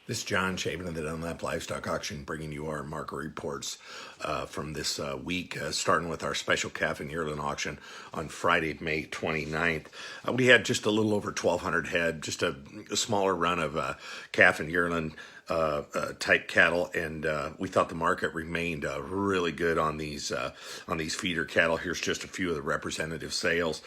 This is John SCHABEN of the Dunlap Livestock Auction, bringing you our market reports from this week, starting with our special calf and yearling auction on Friday, May 29th. We had just a little over 1,200 head, just a smaller run of calf and yearling type cattle, and we thought the market remained really good on these feeder cattle. Here's just a few of the representative sales.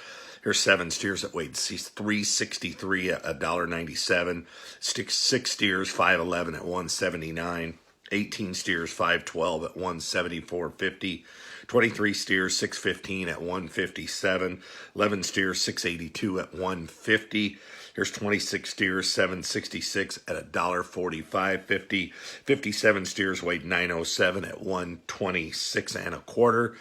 Here's 7 steers that weighed 363 at $1.97. 6 steers, 511 at $179. 18 steers, 512 at $174.50. 23 steers, 615 at $157. 11 steers, 682 at $150. Here's 26 steers, 766 at $1.45.50. 57 steers weighed 907 at $126 and a quarter.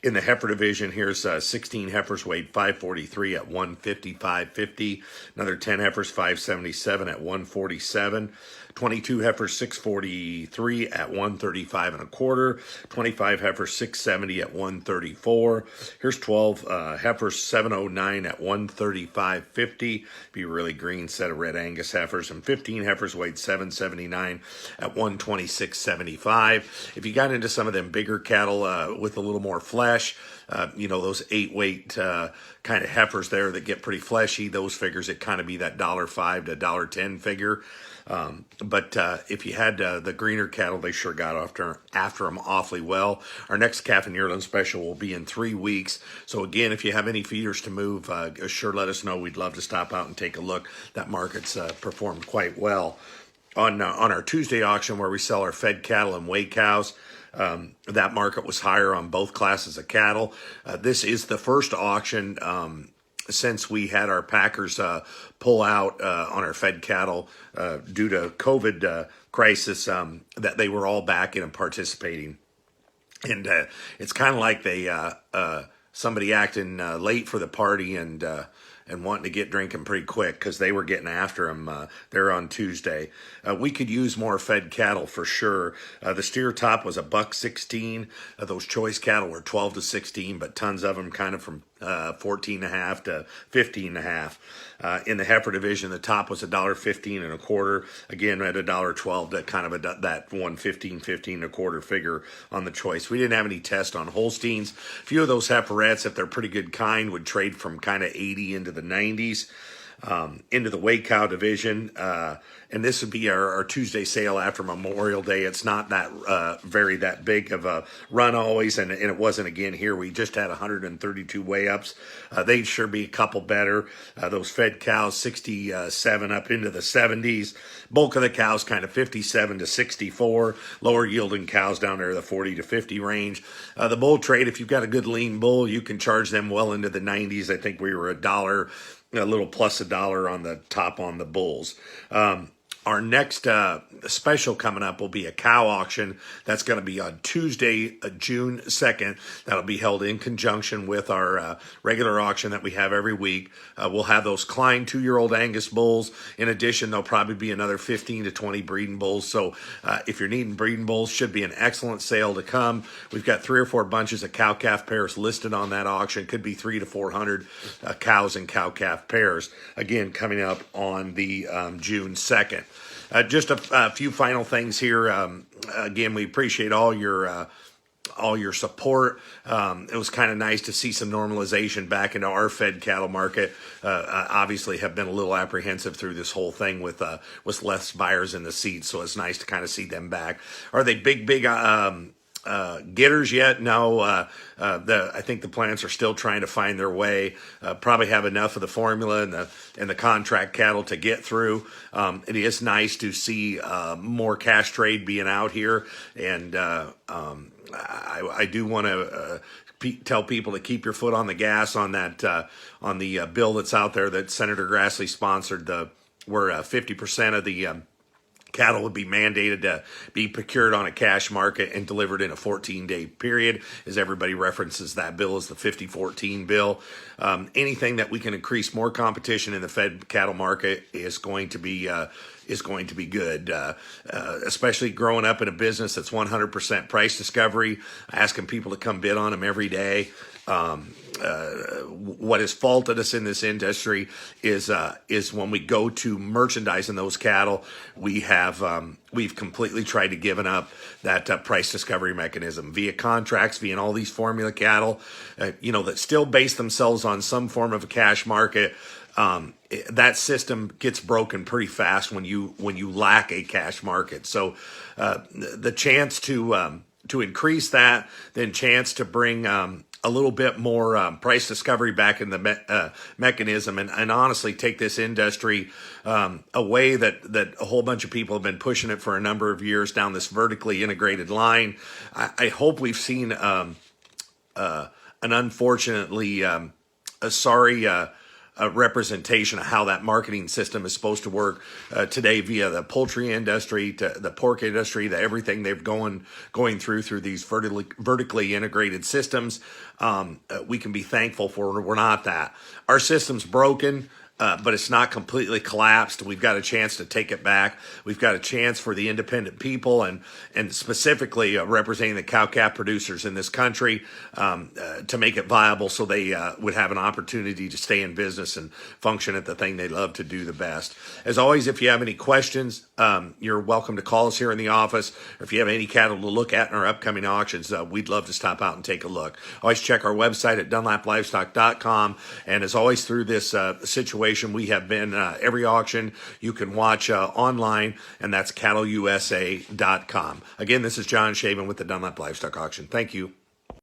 In the heifer division, here's 16 heifers weighed 543 at $155.50. Another 10 heifers 577 at $147. 22 heifers 643 at $135 and a quarter. 25 heifers 670 at $134. Here's 12 heifers 709 at $135.50. Be a really green set of red Angus heifers. And 15 heifers weighed 779 at $126.75. If you got into some of them bigger cattle with a little more flesh, those 8-weight kind of heifers there that get pretty fleshy, those figures, it kind of be that $1.05 to $1.10 figure. But if you had the greener cattle, they sure got after them awfully well. Our next calf and yearling special will be in 3 weeks. So again, if you have any feeders to move, sure let us know. We'd love to stop out and take a look. That market's performed quite well. On our Tuesday auction, where we sell our fed cattle and weigh cows, that market was higher on both classes of cattle. This is the first auction since we had our packers pull out on our fed cattle due to COVID crisis, that they were all back in and participating. And it's kind of like somebody acting late for the party and wanting to get drinking pretty quick, because they were getting after them there on Tuesday. We could use more fed cattle for sure. The steer top was $1.16. Those choice cattle were 12 to 16, but tons of them kind of from 14.5 to 15.5. In the heifer division, the top was $1.15 and a quarter. Again, at $1.12, that kind of that 115 and a quarter figure on the choice. We didn't have any test on Holsteins. A few of those heiferettes, if they're pretty good kind, would trade from kind of 80 into the 90s. Into the weigh cow division, and this would be our Tuesday sale after Memorial Day. It's not that that big of a run always, and it wasn't again here. We just had 132 weigh-ups. They'd sure be a couple better. Those fed cows, 67 up into the 70s. Bulk of the cows kind of 57 to 64. Lower yielding cows down there, the 40 to 50 range. The bull trade, if you've got a good lean bull, you can charge them well into the 90s. I think we were $1, a little plus $1 on the top on the bulls. Our next special coming up will be a cow auction. That's going to be on Tuesday, June 2nd. That'll be held in conjunction with our regular auction that we have every week. We'll have those Klein 2-year-old Angus bulls. In addition, there'll probably be another 15 to 20 breeding bulls. So if you're needing breeding bulls, should be an excellent sale to come. We've got 3 or 4 bunches of cow-calf pairs listed on that auction. Could be 300 to 400 cows and cow-calf pairs. Again, coming up on the June 2nd. Just a few final things here. Again, we appreciate all your support. It was kind of nice to see some normalization back into our fed cattle market. Obviously have been a little apprehensive through this whole thing with less buyers in the seats, so it's nice to kind of see them back. Are they big getters yet? No. I think the plants are still trying to find their way. Probably have enough of the formula and the contract cattle to get through. It is nice to see more cash trade being out here, and I do want to tell people to keep your foot on the gas on that on the bill that's out there that Senator Grassley sponsored, where 50% of the cattle would be mandated to be procured on a cash market and delivered in a 14-day period. As everybody references, that bill is the 5014 bill. Anything that we can increase more competition in the fed cattle market is going to be good, especially growing up in a business that's 100% price discovery, asking people to come bid on them every day. what has faulted us in this industry is when we go to merchandising those cattle, we've completely tried to given up that price discovery mechanism via contracts, via all these formula cattle, that still base themselves on some form of a cash market. That system gets broken pretty fast when you lack a cash market. So the chance to increase that, then chance to bring a little bit more price discovery back in the mechanism, and honestly take this industry away that a whole bunch of people have been pushing it for a number of years down this vertically integrated line. I hope we've seen an unfortunately sorry representation of how that marketing system is supposed to work today via the poultry industry, to the pork industry, the everything they've going through these vertically integrated systems. We can be thankful for we're not that. Our system's broken. But it's not completely collapsed. We've got a chance to take it back. We've got a chance for the independent people and specifically representing the cow-calf producers in this country to make it viable so they would have an opportunity to stay in business and function at the thing they love to do the best. As always, if you have any questions, you're welcome to call us here in the office. Or if you have any cattle to look at in our upcoming auctions, we'd love to stop out and take a look. Always check our website at dunlaplivestock.com. And as always, through this situation, we have been every auction you can watch online, and that's CattleUSA.com. Again, this is John SCHABEN with the Dunlap Livestock Auction. Thank you.